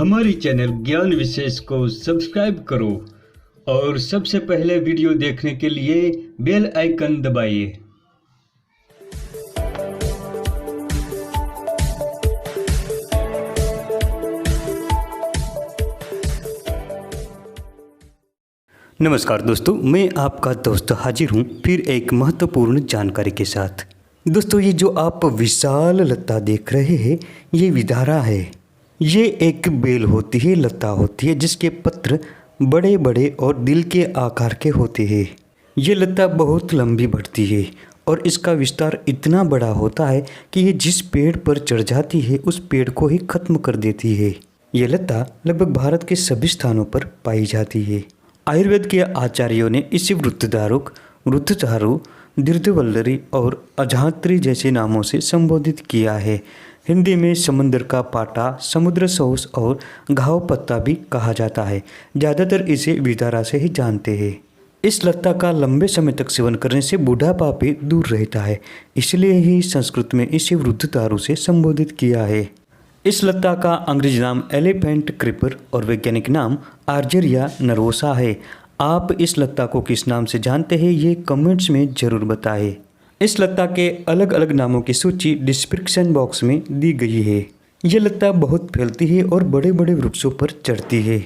हमारी चैनल ज्ञान विशेष को सब्सक्राइब करो और सबसे पहले वीडियो देखने के लिए बेल आइकन दबाइए। नमस्कार दोस्तों, मैं आपका दोस्त हाजिर हूँ फिर एक महत्वपूर्ण जानकारी के साथ। दोस्तों, ये जो आप विशाल लता देख रहे हैं ये विदारा है। ये एक बेल होती है, लता होती है जिसके पत्र बड़े बड़े और दिल के आकार के होते हैं। ये लता बहुत लंबी बढ़ती है और इसका विस्तार इतना बड़ा होता है कि ये जिस पेड़ पर चढ़ जाती है उस पेड़ को ही खत्म कर देती है। ये लता लगभग भारत के सभी स्थानों पर पाई जाती है। आयुर्वेद के आचार्यों ने इसे वृद्धदारुक, वृद्धचारु, दीर्घवल्लरी और अजात्री जैसे नामों से संबोधित किया है। हिंदी में समंदर का पाटा, समुद्र सोस और घाव पत्ता भी कहा जाता है। ज़्यादातर इसे विदारा से ही जानते हैं। इस लता का लंबे समय तक सेवन करने से बुढ़ापा भी दूर रहता है, इसलिए ही संस्कृत में इसे वृद्धदारु से संबोधित किया है। इस लता का अंग्रेजी नाम एलिफेंट क्रीपर और वैज्ञानिक नाम आर्जेरिया नरोसा है। आप इस लता को किस नाम से जानते हैं ये कमेंट्स में ज़रूर बताएं। इस लता के अलग अलग नामों की सूची डिस्क्रिप्शन बॉक्स में दी गई है। यह लता बहुत फैलती है और बड़े बड़े वृक्षों पर चढ़ती है।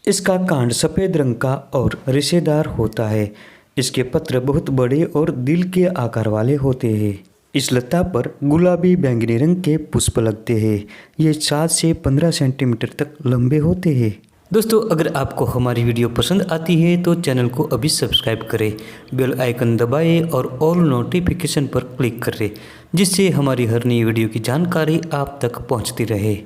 इसका कांड सफ़ेद रंग का और रेशेदार होता है। इसके पत्र बहुत बड़े और दिल के आकार वाले होते हैं। इस लता पर गुलाबी बैंगनी रंग के पुष्प लगते हैं। ये 7 से 15 सेंटीमीटर तक लंबे होते हैं। दोस्तों, अगर आपको हमारी वीडियो पसंद आती है तो चैनल को अभी सब्सक्राइब करें, बेल आइकन दबाएं और ऑल नोटिफिकेशन पर क्लिक करें, जिससे हमारी हर नई वीडियो की जानकारी आप तक पहुंचती रहे।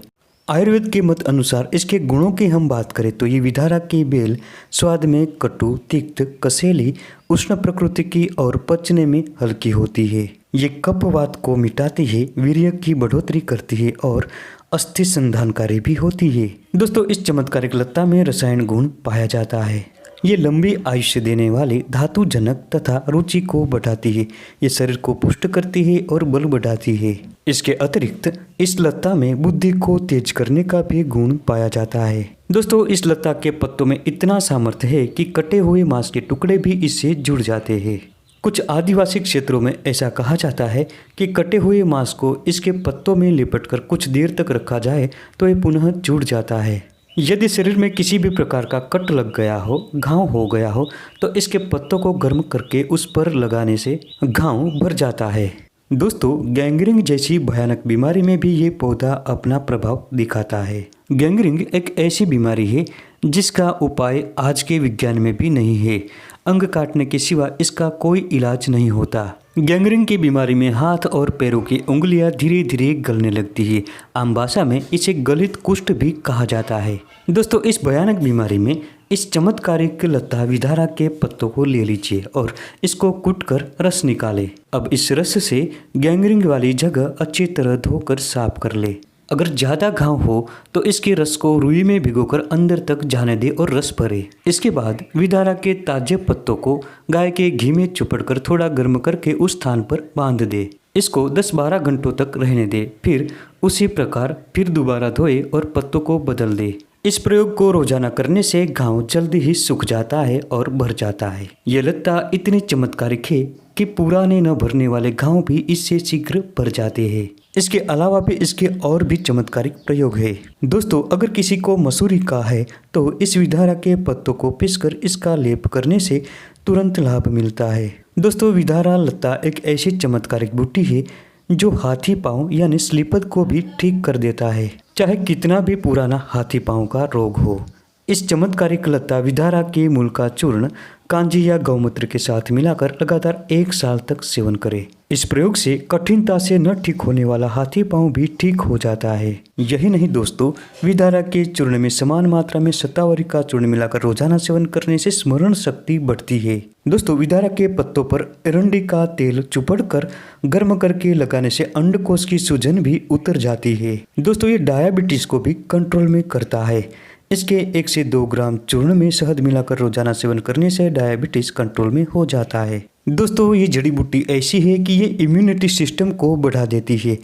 आयुर्वेद के मत अनुसार इसके गुणों की हम बात करें तो ये विदारा की बेल स्वाद में कटु, तिक्त, कसेली, उष्ण प्रकृति की और पचने में हल्की होती है। ये कफवात को मिटाती है, वीर्य की बढ़ोतरी करती है और अस्थि संधानकारी भी होती है। दोस्तों, इस चमत्कारिक लता में रसायन गुण पाया जाता है। ये लंबी आयुष्य देने वाले धातु जनक तथा रुचि को बढ़ाती है। ये शरीर को पुष्ट करती है और बल बढ़ाती है। इसके अतिरिक्त इस लता में बुद्धि को तेज करने का भी गुण पाया जाता है। दोस्तों, इस लता के पत्तों में इतना सामर्थ्य है कि कटे हुए मांस के टुकड़े भी इससे जुड़ जाते हैं। कुछ आदिवासी क्षेत्रों में ऐसा कहा जाता है कि कटे हुए मांस को इसके पत्तों में लिपटकर कुछ देर तक रखा जाए तो ये पुनः जुड़ जाता है। यदि शरीर में किसी भी प्रकार का कट लग गया हो, घाव हो गया हो, तो इसके पत्तों को गर्म करके उस पर लगाने से घाव भर जाता है। दोस्तों, गैंग्रीन जैसी भयानक बीमारी में भी ये पौधा अपना प्रभाव दिखाता है। गैंग्रीन एक ऐसी बीमारी है जिसका उपाय आज के विज्ञान में भी नहीं है। अंग काटने के सिवा इसका कोई इलाज नहीं होता। गैंग्रीन की बीमारी में हाथ और पैरों की उंगलियां धीरे धीरे गलने लगती है। आम भाषा में इसे गलित कुष्ठ भी कहा जाता है। दोस्तों, इस भयानक बीमारी में इस चमत्कारिक लता विदारा के पत्तों को ले लीजिए और इसको कूटकर रस निकालें। अब इस रस से गैंग्रीन वाली जगह अच्छी तरह धोकर साफ कर ले। अगर ज़्यादा घाव हो तो इसके रस को रुई में भिगोकर अंदर तक जाने दे और रस भरे। इसके बाद विदारा के ताजे पत्तों को गाय के घी में चुपड़कर थोड़ा गर्म करके उस स्थान पर बांध दे। इसको 10-12 घंटों तक रहने दे। फिर उसी प्रकार फिर दोबारा धोए और पत्तों को बदल दे। इस प्रयोग को रोजाना करने से घाव जल्दी ही सूख जाता है और भर जाता है। ये लता इतनी चमत्कारिक है कि पुराने न भरने वाले घाव भी इससे शीघ्र भर जाते हैं। इसके अलावा भी इसके और भी चमत्कारिक प्रयोग है। दोस्तों, अगर किसी को मसूरी का है तो इस विदारा के पत्तों को पीसकर इसका लेप करने से तुरंत लाभ मिलता है। दोस्तों, विदारा लता एक ऐसी चमत्कारिक बूटी है जो हाथी पांव यानी स्लीपद को भी ठीक कर देता है, चाहे कितना भी पुराना हाथी पांव का रोग हो। इस चमत्कारिक लता विदारा के मूल का चूर्ण कांजी या गौमूत्र के साथ मिलाकर लगातार 1 साल तक सेवन करें। इस प्रयोग से कठिनता से न ठीक होने वाला हाथी पांव भी ठीक हो जाता है। यही नहीं दोस्तों, विदारा के चूर्ण में समान मात्रा में शतावरी का चूर्ण मिलाकर रोजाना सेवन करने से स्मरण शक्ति बढ़ती है। दोस्तों, विदारा के पत्तों पर एरंडी का तेल चुपड़कर गर्म करके लगाने से अंडकोश की सूजन भी उतर जाती है। दोस्तों, ये डायबिटीज को भी कंट्रोल में करता है। इसके 1 से 2 ग्राम चूर्ण में शहद मिलाकर रोजाना सेवन करने से डायबिटीज कंट्रोल में हो जाता है। दोस्तों, ये जड़ी बूटी ऐसी है कि ये इम्यूनिटी सिस्टम को बढ़ा देती है।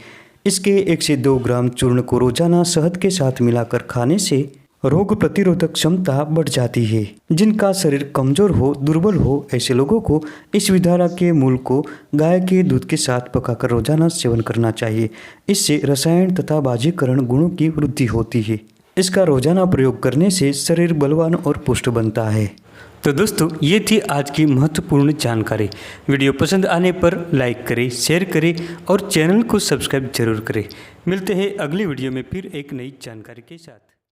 इसके 1 से 2 ग्राम चूर्ण को रोजाना शहद के साथ मिलाकर खाने से रोग प्रतिरोधक क्षमता बढ़ जाती है। जिनका शरीर कमजोर हो, दुर्बल हो, ऐसे लोगों को इस विधारा के मूल को गाय के दूध के साथ पकाकर रोजाना सेवन करना चाहिए। इससे रसायन तथा बाजीकरण गुणों की वृद्धि होती है। इसका रोजाना प्रयोग करने से शरीर बलवान और पुष्ट बनता है। तो दोस्तों, ये थी आज की महत्वपूर्ण जानकारी। वीडियो पसंद आने पर लाइक करें, शेयर करें और चैनल को सब्सक्राइब जरूर करें। मिलते हैं अगली वीडियो में फिर एक नई जानकारी के साथ।